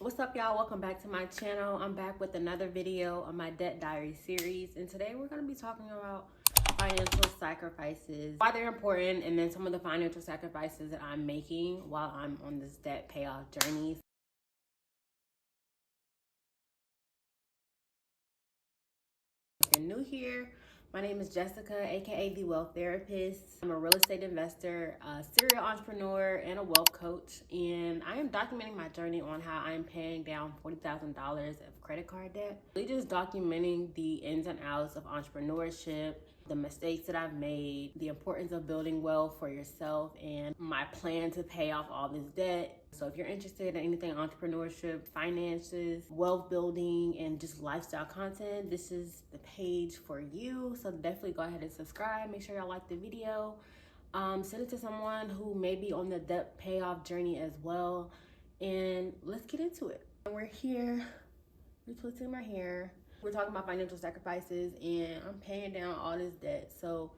What's up, y'all? Welcome back to my channel. I'm back with another video on my Debt Diaries series, and today we're going to be talking about financial sacrifices, why they're important, and then some of the financial sacrifices that I'm making while I'm on this debt payoff journey. If you're new here, my name is Jessica, aka the Wealth Therapist. I'm a real estate investor, a serial entrepreneur, and a wealth coach. And I am documenting my journey on how I'm paying down $40,000 of credit card debt. Really just documenting the ins and outs of entrepreneurship, the mistakes that I've made, the importance of building wealth for yourself, and my plan to pay off all this debt. So if you're interested in anything entrepreneurship, finances, wealth building, and just lifestyle content, this is the page for you. So definitely go ahead and subscribe. Make sure y'all like the video. Send it to someone who may be on the debt payoff journey as well. And let's get into it. We're here retwisting my hair. We're talking about financial sacrifices, and I'm paying down all this debt. So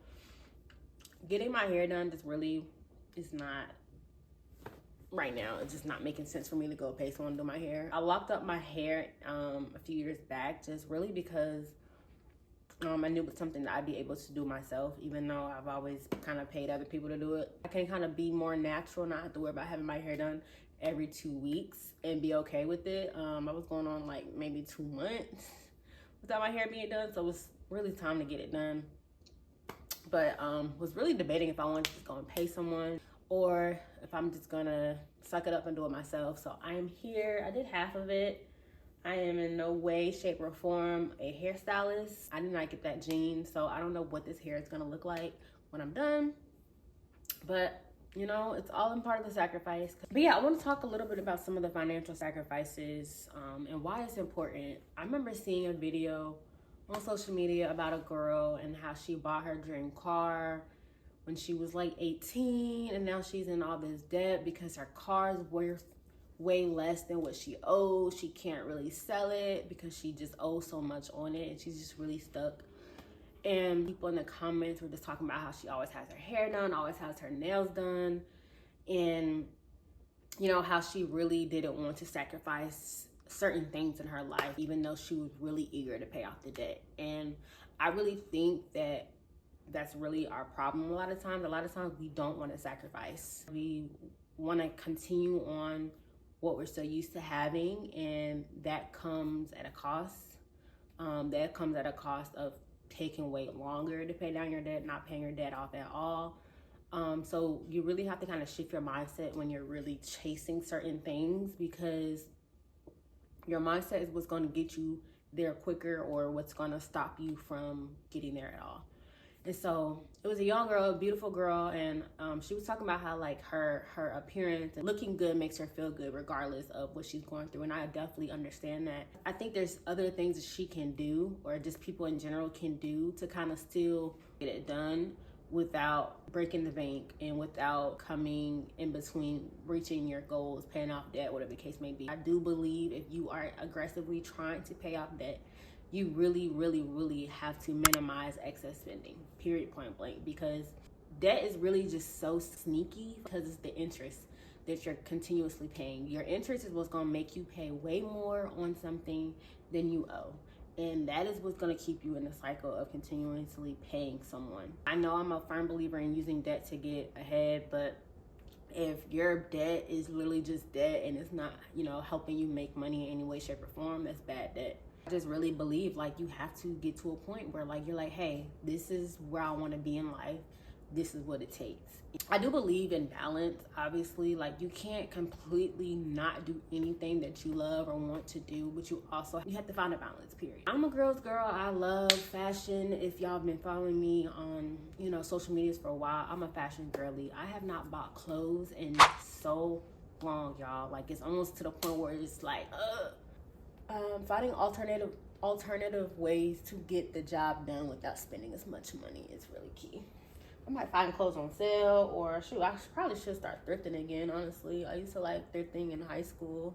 getting my hair done just really is not, right now, it's just not making sense for me to go pay someone to do my hair. I locked up my hair a few years back, just really because I knew it was something that I'd be able to do myself, even though I've always kind of paid other people to do it. I can kind of be more natural, not have to worry about having my hair done every 2 weeks and be okay with it. I was going on like maybe 2 months without my hair being done, so it was really time to get it done. But was really debating if I wanted to just go and pay someone or if I'm just gonna suck it up and do it myself. So I am here. I did half of it. I am in no way, shape, or form a hairstylist. I did not get that gene, so I don't know what this hair is gonna look like when I'm done. But you know, it's all in part of the sacrifice. But yeah, I want to talk a little bit about some of the financial sacrifices and why it's important. I remember seeing a video on social media about a girl and how she bought her dream car when she was like 18, and now she's in all this debt because her car's worth way less than what she owes. She can't really sell it because she just owes so much on it, and she's just really stuck. And people in the comments were just talking about how she always has her hair done, always has her nails done, and you know, how she really didn't want to sacrifice certain things in her life, even though she was really eager to pay off the debt. And I really think that that's really our problem a lot of times. A lot of times we don't want to sacrifice. We want to continue on what we're so used to having, and that comes at a cost. That comes at a cost of taking way longer to pay down your debt, not paying your debt off at all. So you really have to kind of shift your mindset when you're really chasing certain things, because your mindset is what's going to get you there quicker or what's going to stop you from getting there at all. And so it was a young girl, a beautiful girl, and she was talking about how like her appearance and looking good makes her feel good regardless of what she's going through. And I definitely understand that. I think there's other things that she can do, or just people in general can do, to kind of still get it done without breaking the bank and without coming in between reaching your goals, paying off debt, whatever the case may be. I do believe if you are aggressively trying to pay off debt, you really have to minimize excess spending, period, point blank, because debt is really just so sneaky because it's the interest that you're continuously paying. Your interest is what's going to make you pay way more on something than you owe. And that is what's going to keep you in the cycle of continuously paying someone. I know I'm a firm believer in using debt to get ahead, but if your debt is literally just debt and it's not, you know, helping you make money in any way, shape, or form, that's bad debt. I just really believe like you have to get to a point where like you're like, hey, this is where I want to be in life. This is what it takes. I do believe in balance, obviously. Like you can't completely not do anything that you love or want to do, but you have to find a balance, period. I'm a girl's girl. I love fashion. If y'all been following me on, you know, social medias for a while, I'm a fashion girly. I have not bought clothes in so long, y'all. Like it's almost to the point where it's like, finding alternative ways to get the job done without spending as much money is really key. I might find clothes on sale, or shoot, I probably should start thrifting again, honestly. I used to like thrifting in high school.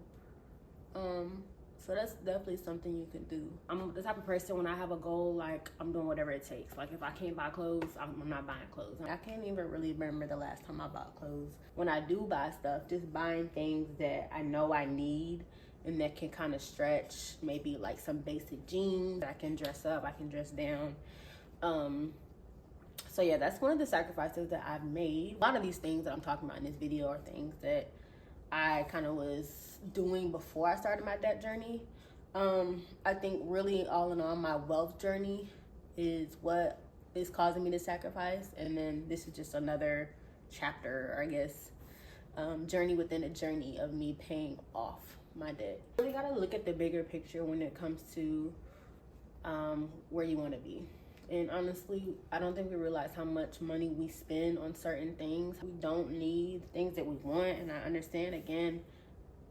So that's definitely something you can do. I'm the type of person, when I have a goal, like I'm doing whatever it takes. Like if I can't buy clothes, I'm not buying clothes. I can't even really remember the last time I bought clothes. When I do buy stuff, just buying things that I know I need and that can kind of stretch. Maybe like some basic jeans. I can dress up, I can dress down. So yeah, that's one of the sacrifices that I've made. A lot of these things that I'm talking about in this video are things that I kind of was doing before I started my debt journey. I think really all in all, my wealth journey is what is causing me to sacrifice. And then this is just another chapter, or I guess, journey within a journey of me paying off my debt. You really gotta look at the bigger picture when it comes to where you wanna be. And honestly, I don't think we realize how much money we spend on certain things. We don't need things that we want. And I understand, again,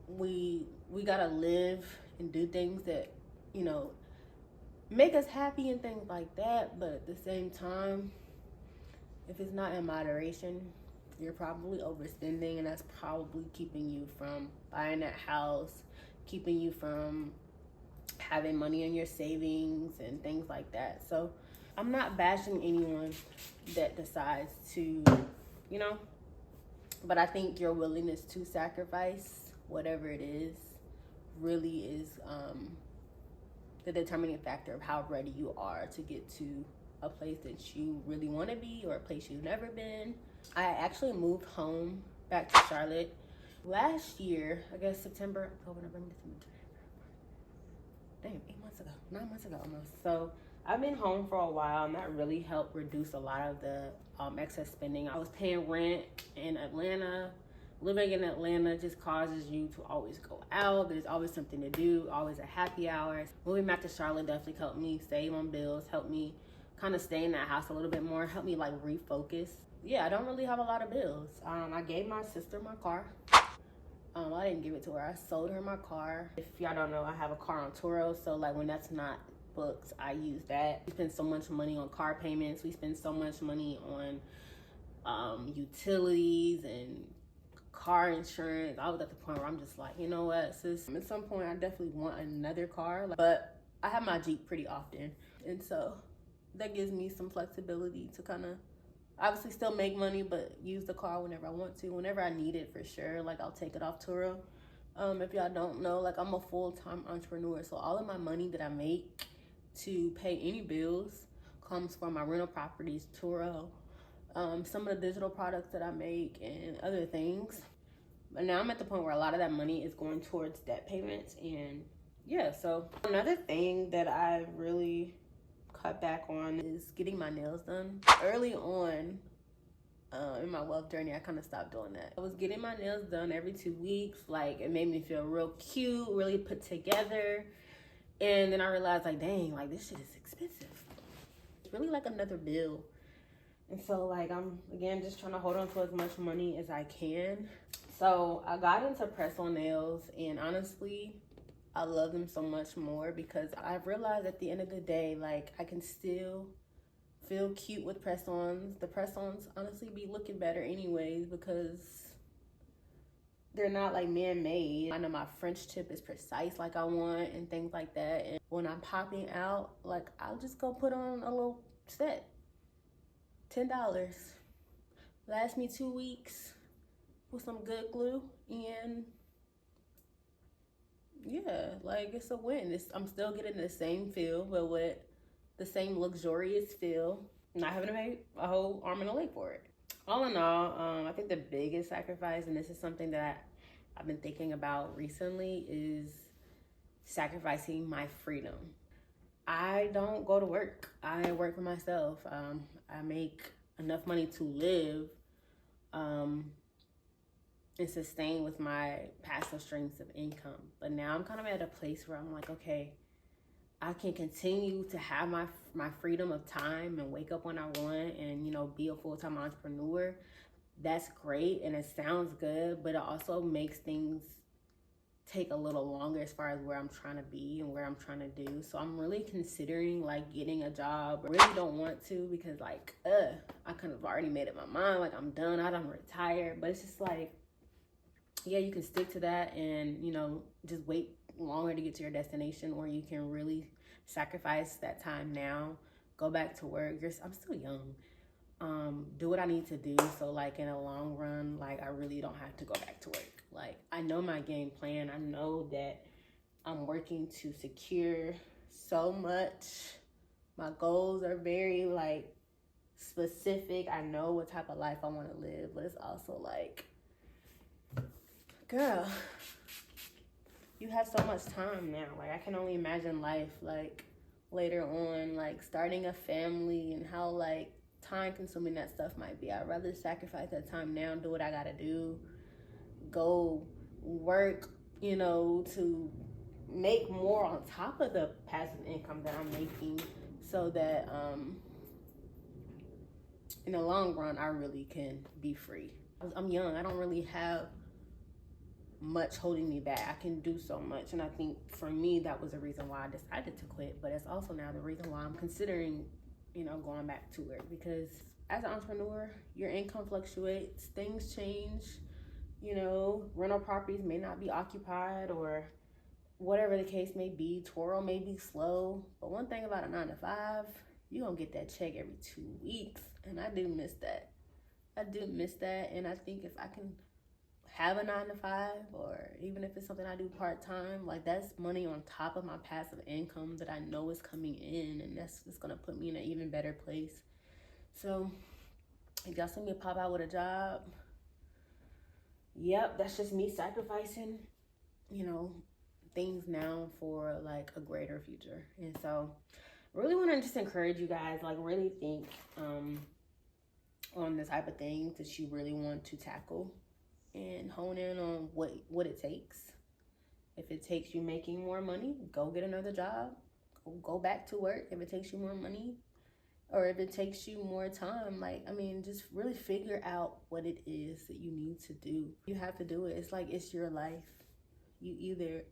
we gotta live and do things that, you know, make us happy and things like that. But at the same time, if it's not in moderation, you're probably overspending, and that's probably keeping you from buying that house, keeping you from having money in your savings and things like that. So I'm not bashing anyone that decides to, you know, but I think your willingness to sacrifice whatever it is really is the determining factor of how ready you are to get to a place that you really want to be, or a place you've never been. I actually moved home back to Charlotte last year, I guess September, October, November, December. Damn, 8 months ago, 9 months ago almost. So I've been home for a while, and that really helped reduce a lot of the excess spending. I was paying rent in Atlanta. Living in Atlanta just causes you to always go out. There's always something to do, always a happy hour. Moving back to Charlotte definitely helped me save on bills, helped me kind of stay in that house a little bit more, helped me like refocus. Yeah, I don't really have a lot of bills. I gave my sister my car. I didn't give it to her. I sold her my car. If y'all don't know, I have a car on Turo, so like when that's not booked, I use that. We spend so much money on car payments. We spend so much money on utilities and car insurance. I was at the point where I'm just like, you know what, sis, at some point I definitely want another car, but I have my Jeep pretty often, and so that gives me some flexibility to kind of obviously still make money, but use the car whenever I want to, whenever I need it, for sure. Like, I'll take it off Turo. If y'all don't know, like, I'm a full-time entrepreneur, so all of my money that I make to pay any bills comes from my rental properties, Turo, some of the digital products that I make, and other things. But now I'm at the point where a lot of that money is going towards debt payments. And yeah, so another thing that I've really cut back on is getting my nails done. Early on in my wealth journey, I kind of stopped doing that. I was getting my nails done every 2 weeks. Like, it made me feel real cute, really put together. And then I realized, like, dang, like, this shit is expensive. It's really like another bill. And so, like, I'm, again, just trying to hold on to as much money as I can. So I got into press-on nails, and honestly, I love them so much more because I've realized at the end of the day, like, I can still feel cute with press-ons. The press-ons honestly be looking better anyways because they're not like man-made. I know my French tip is precise like I want and things like that. And when I'm popping out, like, I'll just go put on a little set. $10. Last me 2 weeks with some good glue, and yeah, like, it's a win. I'm still getting the same feel, but with the same luxurious feel, not having to pay a whole arm and a leg for it. All in all, I think the biggest sacrifice, and this is something that I've been thinking about recently, is sacrificing my freedom. I don't go to work. I work for myself. I make enough money to live and sustain with my passive streams of income. But now I'm kind of at a place where I'm like, okay, I can continue to have my freedom of time and wake up when I want and, you know, be a full-time entrepreneur. That's great and it sounds good, but it also makes things take a little longer as far as where I'm trying to be and where I'm trying to do. So I'm really considering like getting a job. I really don't want to because like, I kind of already made up my mind. Like, I'm done. I don't retire. But it's just like, yeah, you can stick to that and, you know, just wait longer to get to your destination, or you can really sacrifice that time now, go back to work. I'm still young. Do what I need to do. So like in the long run, like, I really don't have to go back to work. Like, I know my game plan. I know that I'm working to secure so much. My goals are very like specific. I know what type of life I want to live, but it's also like, girl, you have so much time now. Like, I can only imagine life like later on, like starting a family and how like time consuming that stuff might be. I'd rather sacrifice that time now and do what I gotta do, go work, you know, to make more on top of the passive income that I'm making, so that in the long run I really can be free. I'm young, I don't really have much holding me back. I can do so much, and I think for me that was the reason why I decided to quit, but it's also now the reason why I'm considering, you know, going back to it, because as an entrepreneur, your income fluctuates, things change, you know, rental properties may not be occupied, or whatever the case may be, Toro may be slow. But one thing about a 9-to-5, you're gonna get that check every 2 weeks, and I do miss that. And I think if I can have a 9-to-5, or even if it's something I do part-time, like that's money on top of my passive income that I know is coming in, and that's just gonna put me in an even better place. So if y'all see me pop out with a job, yep, that's just me sacrificing, you know, things now for like a greater future. And so really want to just encourage you guys, like really think on the type of things that you really want to tackle, and hone in on what it takes. If it takes you making more money, go get another job, go back to work. If it takes you more money, or if it takes you more time, like, I mean, just really figure out what it is that you need to do. You have to do it. It's like, it's your life. You either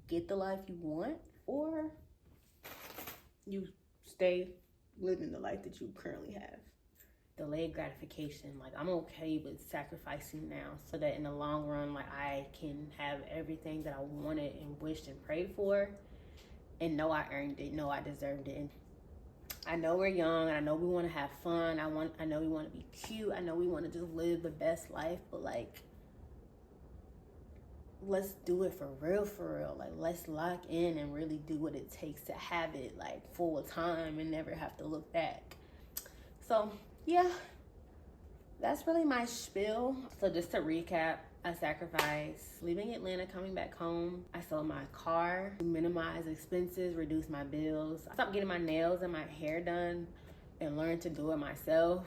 get the life you want, or you stay living the life that you currently have. Delayed gratification, like I'm okay with sacrificing now, so that in the long run, like I can have everything that I wanted and wished and prayed for, and know I earned it, know I deserved it. And I know we're young, and I know we want to have fun. I know we want to be cute. I know we want to just live the best life, but like, let's do it for real. Like, let's lock in and really do what it takes to have it like full time and never have to look back. So yeah, that's really my spiel. So just to recap, I sacrificed leaving Atlanta, coming back home. I sold my car, minimize expenses, reduce my bills. I stopped getting my nails and my hair done and learned to do it myself.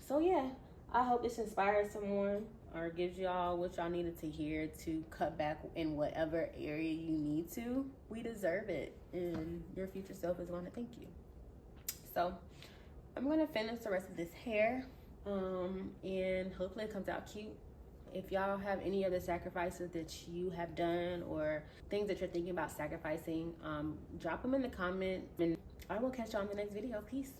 So yeah, I hope this inspires someone, or gives y'all what y'all needed to hear to cut back in whatever area you need to. We deserve it, and your future self is going to thank you. So I'm going to finish the rest of this hair, and hopefully it comes out cute. If y'all have any other sacrifices that you have done, or things that you're thinking about sacrificing, drop them in the comment, and I will catch y'all in the next video. Peace.